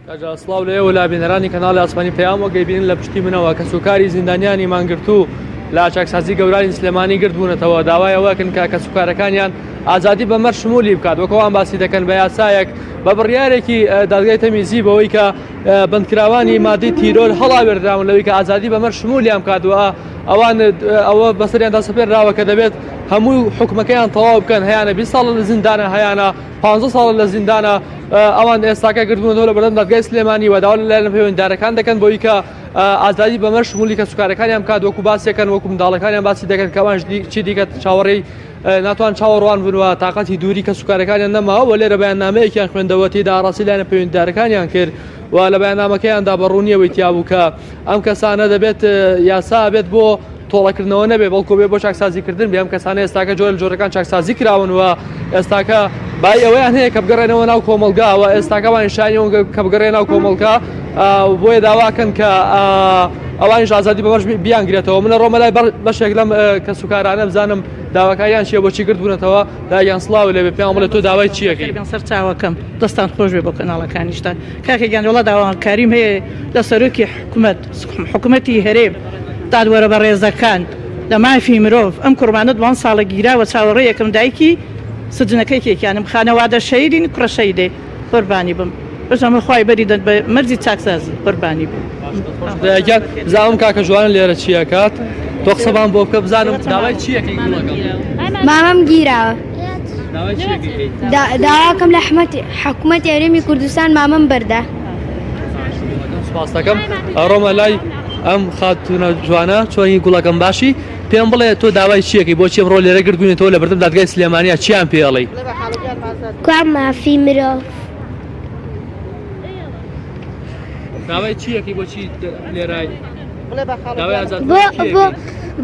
سڵاو لێ و لا بینەرانی کەناڵی ئاسمانی پەیام وەگەی بینن لە پشتی منەوە کە سوکاری زیندانیانی مانگرتوو لا چاکسازی گەورانی سلێمانی گرت بوونەتەوە داوایەوەکن کە سوکارەکانیان ئازادی بەمەر شمولی بکات وەکەوان باسی دەکەن بە یاسایەک بە بڕیارێکی دادگای تەمیزی بەوەی کە بەندکراوانی مادەی تیرۆر هەڵاوێردراون لەوەی کە ئازادی بەمەر شمولیان بکاتوە ئەوان ئەوە بەسەریاندا سەپێنراوە کە دەبێت هەموو حکومەکەیان تەواو بکەن هەیانە 20 ساڵ لە زیندانە هەیانە 15 ساڵ لە زیندانە ئەوان ئێستاکە گرتبوونەوە لە بەردەم دادگای سلێمانی و داوا لەلایەن پەیوەندیدارەکان دەکەن بۆی کە ئازادی بەمەر شمولی کە سوکارەکانیان بکات وەکو باسیەکەن وەکو منداڵەکانیان باسی دەکەن کە ئەوان چی دیکە چاوەڕێی ناتوان چاوەڕوان بنوە تااقەتی دووری کە سوکارەکانیان نەماوە و لێرە بەیاننامەیەکیان خوێندەوە تێدا ڕاستی لایەنە پەیوەندیدارەکانیان کرد و لە بەیاننامەکەیاندا بەڕوونیەوەی تیابوو کە ئەم کەسانە دەبێت یاسا بێت بۆ تۆڵەکردنەوە نەبێ بەڵکو بێ بۆ چاکسازیکردن بێ ئەم کەسانە ئێستاکە جۆرە جۆرەکان چاکسازی کراون و ئێستاکە بای ئەوەیان هەیە کە بگەڕێنەوە ناو کۆمەلگاوە ئێستاکەوان شانیەوە کە بگەڕێ ناو کۆمەلگا بۆیە داواکەن کە ئەوانیش ئازادی بەمەش بیانگرێتەوە منە ڕۆمەلای بەشێک لەم کە سوکارانە بزانم داواکاریان چیە بۆچی گرت بوونەتەوە دایان سڵاو لێ بێ پێیان بڵێ تۆ داوای چیەکەی سەر چاوەکەم دەستان خۆش بێ بۆ کەناڵەکانیشتا کاکێکیان وڵا داواکاریم هەیە لە سەرۆکی حکوومەتی هەرێم دادوەرە بە ڕێزەکان لە مافی مرۆڤ ئەم قوربانە دوان ساڵە گیراوە چاوەڕێ یەکەم دایکی سجنەکەی کێکیانم خانەوادە شەیدین کوڕە شەیدێ قوربانی بم بەژەمە خوای بەری دەن بە مەرجی چاکسازی قوربانی بم زاوم کاکە جوان لێرە چیەکات تۆ قسەبان بۆ بکە بزانم داوای چیەکەی مامەم گیراوە داواکەم لە حکوومەتی هەرێمی کوردستان مامەم بەردە سپاس دەکەم ڕۆمە لای ئەم خاتونە جوانە چۆنی گوڵەکەم باشی پێم بڵێ تۆ داوای چیەکەی بۆچی ئەمڕۆ لێرە گرتبوونێتەوە لە بەردەم دادگای سلێمانیە چیان پێڵێ کوام مافی مرۆڤ داوای چیەکەی بۆچی لێرای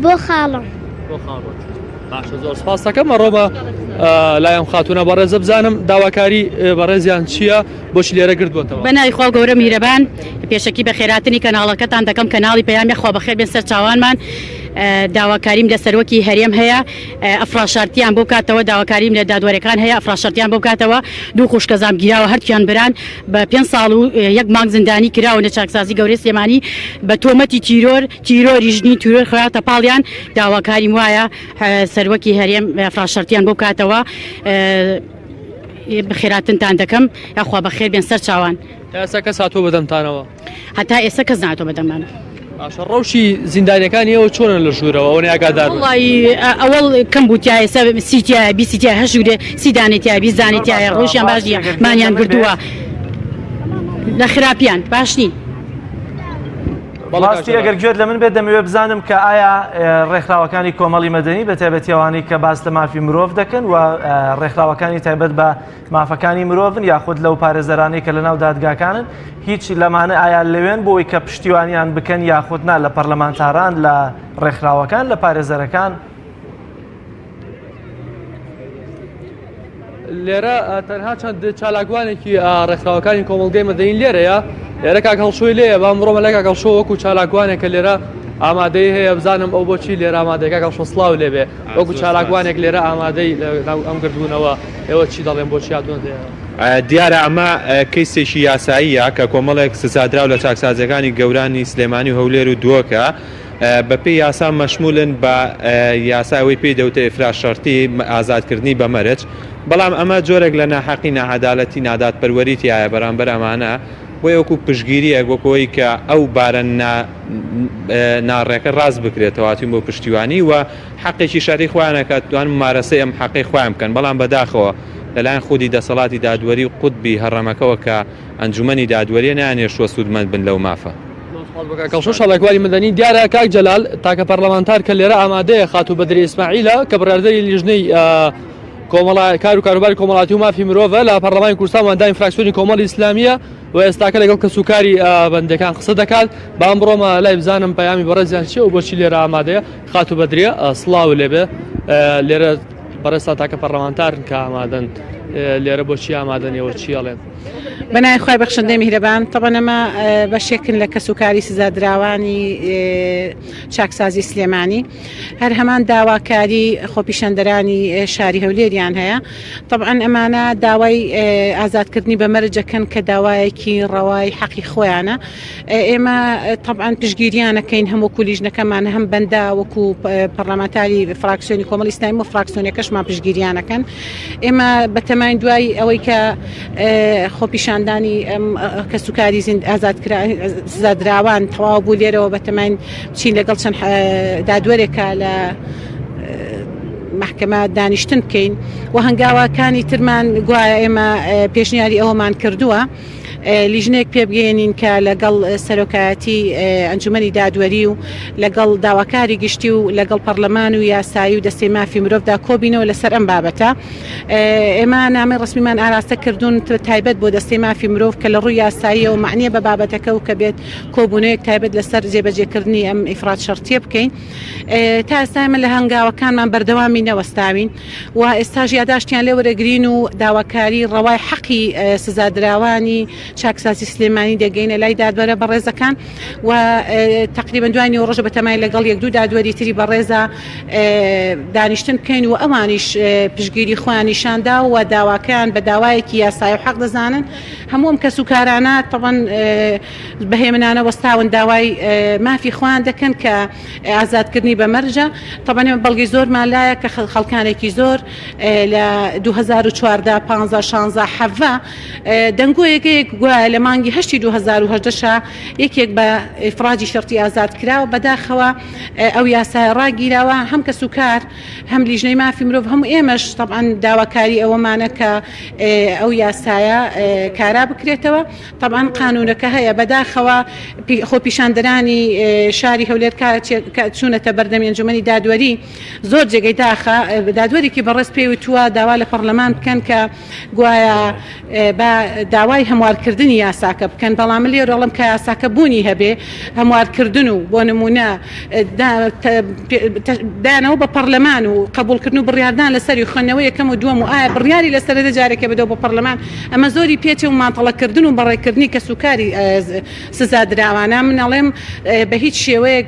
بۆ خاڵم بۆ خاڵۆت باشە زۆر سپاس دەکەم ڕۆمە لایم خاتونە بەڕێزە بزانم داواکاری بەڕێزیان چییە بۆچی لێرە گرت بۆتەوە بەناوی خوا گەورە میرەبان پێشەکی بە خێراتنی کەناڵەکەتان دەکەم کەناڵی پەیامی خوا بەخێر بێن سەر چاوانمان داواکاریم لە سەرۆکی هەرێم هەیە ئەفراشارتیان بۆ بکاتەوە داواکاریم لە دادوەرەکان هەیە ئەفراشارتیان بۆ بکاتەوە دوو خوشکەزام گیراوە هەرکیان بران بە 5 ساڵ و 1 مانگ زیندانی کراوە لە چاکسازی گەورەی سلێمانی بە تۆمەتی تیرۆری ژنی تیرۆر خراوەتە پاڵیان داواکاریم وایە سەرۆکی هەرێم ئەفراشارتیان بۆ بکاتەوە بخێراتنتان دەکەم یاخوا بەخێر بێن سەر چاوان ئێستا کەس هاتووە بەدەمتانەوە هەتا ئێستا کەس ناتۆ بەدەمانە باشە ڕەوشی زیندانیەکانی ئەوە چۆنە لە ژوورەوە ئەوە ئاگادار وڵی ئەوەڵ کەم بووتیایە سیتیایە بیسیتیا هەژوورێ سیدانێتیای بیزانێتیایە ڕۆژیان باشیە مانیان گردووە لە خراپیان باش نین بەڵاستی ئەگەر گوێت لە من بێت دەمەوێت بزانم کە ئایا ڕێکخراوەکانی کۆمەڵی مەدەنی بە تایبەتیەوانی کە باس لە مافی مرۆڤ دەکەن و ڕێکخراوەکانی تایبەت بە مافەکانی مرۆڤن یاخود لەو پارێزەرانەی کە لە ناو دادگاکانن هیچ لەمانە ئایا لەوێن بۆی کە پشتیوانیان بکەن یاخودنا لە پەرلەمانتاران لە ڕێکخراوەکان لە پارێزەرەکان لێرە تەنها چەند چالاکوانێکی ڕێکخراوەکانی کۆمەڵگەی مەدەنی لێرەیە لێرە کاک هەڵشۆی لێە با مرۆمە لە کاکەڵشۆ وەکو چالاکوانێک کە لێرە ئامادەی هەیە بزانم ئەو بۆچی لێرە ئامادەی کاکەڵشۆ سڵاو لێبێ وەکو چالاکوانێک لێرە ئامادەی ئەم کردبوونەوە ئێوە چی دەڵێن بۆچی هاتوون دیارە ئەمە کەیسێکی یاساییە کە کۆمەڵێک سزادراو لە چاکسازەکانی گەورانی سلێمانی و هەولێر و دووەکە بەپێی یاسا مەشمولن بە یاساوی پێی دەوتە ئفراشەرتی ئازادکردنی بە مەرج بەڵام ئەمە جۆرێک لە ناحەقی نەعەدالەتی نادادپەروەریتیایە بەرامبەر ئەمانە بۆ وەکو پشگیریەک وەکەوەی کە ئەو بارە ناڕێکە ڕاست بکرێتەوە هاتوین بۆ پشتیوانی و حەقێکی شەری خۆیانەکە توان مارەسەی ئەم حەقی خۆیان بکەن بەڵام بەداخەوە لەلایەن خودی دەسەڵاتی دادوەری و قوتبی هەڕەمەکەوە کە ئەنجومەنی دادوەریە نایانێشوە سوودمەند بن لەو مافە کەڵشۆ شەڵێکواری مەدەنی دیارە کاک جەلال تاکە پەرلەمانتار کە لێرە ئامادەیە خاتوو بەدری ئیسماعیلە کە بڕاردەری لیژنەی کار و کاروباری کۆمەڵاتی و مافی مرۆڤە لە پەرلەمانی کوردستان وەندامی فراکسیۆنی کۆمەڵی ئیسلامیە و ئێستاکە لەگەڵ کە سوکاری بەندەکان قسە دەکات بام بڕۆمە لای بزانم پەیامی بەڕێزیان چیە و بۆچی لێرە ئامادەیە خاتوو بەدریە سڵاو لێبێ لێرە بەڕێستا تاکە پەرلەمانتارن کە ئامادەن لێرە بۆچی ئامادەنیەوە چیاڵێن بەنای خۆی بەخشندەی میهرەبان طبعا ئەمە بەشێکن لە کەسوکاری سزادراوانی چاکسازی سلێمانی هەر هەمان داواکاری خۆپیشەندەرانی شاری هەولێریان هەیە طبعا ئەمانە داوای ئازادکردنی بەمەرجەکەن کە داوایەکی ڕەوای حەقی خۆیانە ئێمە طبعا پشگیریانەکەین هەموو کولیژنەکەمان هەم بەندا وەکو پەرلەمانتاری فراکسیۆنی کۆمەڵی ئیسلامی و فراکسیۆنەکەشمان پشگیریانەکەن ئێمە بەتەمای دوای ئەوەی کە خۆپیشاندانی کەسوکاری ئازادکراوان تەواو بوو لێرەوە بەتەمای بچین لەگەڵ چەند دادوەرێکە لە محکمە دانیشتن بکەین و هەنگاوەکانی ترمان گوایە ئێمە پێشنیاری ئەوەمان کردووە لیژنێک پێبگەێنین کە لەگەڵ سەرۆکایەتی ئەنجومەنی دادوەری و لەگەڵ داواکاری گشتی و لەگەڵ پەرلەمان و یاسایی و دەستەی مافی مرۆڤدا کۆبینەوە لەسەر ئەم بابەتە ئێمە نامەی ڕسمیمان ئاراستە کردوون تایبەت بۆ دەستەی مافی مرۆڤ کە لە ڕووی یاساییە و معنیە بە بابەتەکە و کە بێت کۆبوونەیەک تایبەت لەسەر جێبەجێکردنی ئەم ئیفرات شەرتیە بکەین تا ئێستا ئێمە لە هەنگاوەکانمان بەردەوامی نەوەستاوین و ئێستاژ یاداشتیان لێ وەرەگرین و داواکاری ڕەوای حەقی سزادراوانی چاکسازی سلێمانی دەگەینە لای دادوەرە بەڕێزەکان و تقریبا دوای ڕۆژە بەتەمای لەگەڵ یەک دوو دادوەری تری بەڕێزە دانیشتن بکەین و ئەوانیش پشگیری خۆیان نیشاندا و داواکەیان بە داوایەکی یاسای و حەق دەزانن هەموو ئەم کەسوکارانە طبعا بەهێمنانە وەستاون داوای مافی خۆیان دەکەن کە ئازادکردنی بەمەرجە طبعا بەڵگی زۆرمان لایە کە خەڵکانێکی زۆر لە 2014 15 16 17 دەنگۆیەکەیەک گوایە لە مانگی 2010 یەکێک بە ئیفراجی شەرتی ئازاد کراوە بەداخەوە ئەو یاسای ڕاگیراوە هەم کەسوکار هەم لیژنەی مافی مرۆڤ هەموو ئێمەش طبعا داواکاری ئەوەمانە کە ئەو یاسایە کارا بکرێتەوە طبعا قانونەکە هەیە بەداخەوە خۆپیشاندەرانی شاری هەولێر چوونەتە بەردەمی ئەنجومەنی دادوەری زۆر جێگەی داخە دادوەرێکی بەڕێز پێی وتووە داوا لە پەرلەمان بکەن کە گوایە بە داوای هەموارکردنی یاساکە بکەن بەڵام لێرەڵم کە یاساکە بوونی هەبێ هەموارکردن و بۆ نمونە دانەوە بە پەرلەمان و قبولکردن و بڕیاردان لەسەری خوێندنەوەی یەکەم و دووەم و ئایا بڕیاری لەسەردا جارێکە بدەوە بە پەرلەمان ئەمە زۆری پێچێ و ماتەڵەکردن و بەڕێکردنی کەسوکاری سزادراوانە منەڵێم بە هیچ شێوەیەک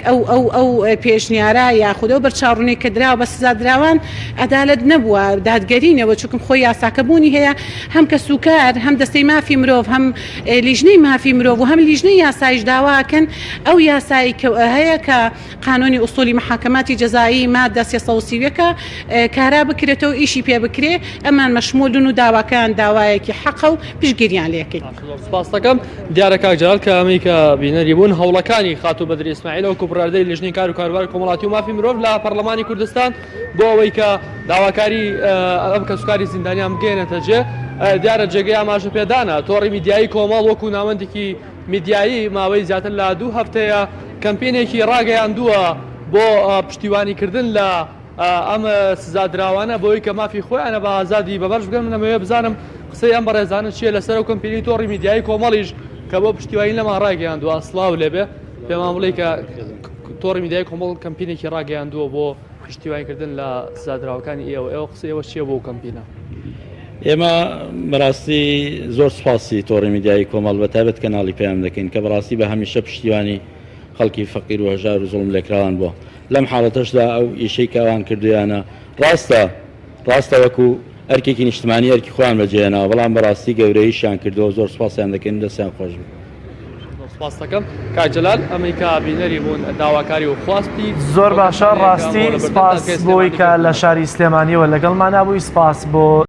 ئەو پێشنیارە یاخودە و بەرچاڕوونی کە دراوە بە سزادراوان عەدالەت نەبووە دادگەرینەوە چونکە خۆی یاساکە بوونی هەیە هەم کەسوکار هەم دەستەی مافی مرۆڤ هەم لیژنەی مافی مرۆڤ و هەم لیژنەی یاسایش داواکەن ئەو یاسایی هەیە کە قانونی ئوسولی محاکەماتی جەزایی مادە 330 کارا بکرێتەوە ئیشی پێ بکرێ ئەمان مەشمولون و داواکان داوایەکی حەقە و پشگیریان لێکەین. سپاس دەکەم دیارە کاک جەلال کە ئەمەی کە بینەری بوون هەوڵەکانی خاتو بەدری ئیسماعیل و کوبڕاردەی لیژنەی کار و کاروبار کۆمەڵاتی و مافی مرۆڤ لە پەرلەمانی کوردستان بۆ ئەوەی کە داواکاری ئەم کەسوکاری زیندانیان بگەێنێتە جێ دیارە جێگەی ئاماژە پێدانە تۆڕی میدیایی کۆمەڵ وەکو ناوەندێکی میدیایی ماوەی زیاتر لە 2 هەفتەیە کەمپینێکی ڕاگەیاندووە بۆ پشتیوانیکردن لە ئەم سزادراوانە بۆی کە مافی خۆیانە بە ئازادی بەبەرش بگەن منەمەوێ بزانم قسەی ئەم بەڕێزانە چیە لەسەر و کەمپینی تۆڕی میدیایی کۆمەڵیش کە بۆ پشتیوانی لەمان ڕاگەیاندووە سڵاو لێبێ پێمان بڵێ کە تۆڕی میدیایی کۆمەڵ کەمپینێکی ڕاگەیاندووە بۆ پشتیوانیکردن لە سزادراوەکانی ئێوە قسەیەوە چیە بۆ کەمپینە ئێمە بەڕاستی زۆر سپاسی تۆڕی میدیایی کۆمەڵ بە تایبەت کەناڵی پێیان دەکەین کە بەڕاستی بە هەمیشە پشتیوانی خەڵکی فەقیر و هەژار و زوڵم لێکراوان بووە لەم حاڵەتەشدا ئەو ئیشەی کاوان کردویانە ڕاستە وەکو ئەرکێکی نیشتمانی ئەرکی خۆیان بەجێهێناوە بەڵام بەڕاستی گەورەیشیان کردەوە زۆر سپاسیان دەکەین دەستیان خۆش بوو. سپاس دەکەم کاک جەلال ئەمریکا بینەری بوون داواکاری و خواستی زۆر باشە ڕاستی سپاس بۆی کە لە شاری سلێمانیەوە لەگەڵمان نبووی سپاس بۆ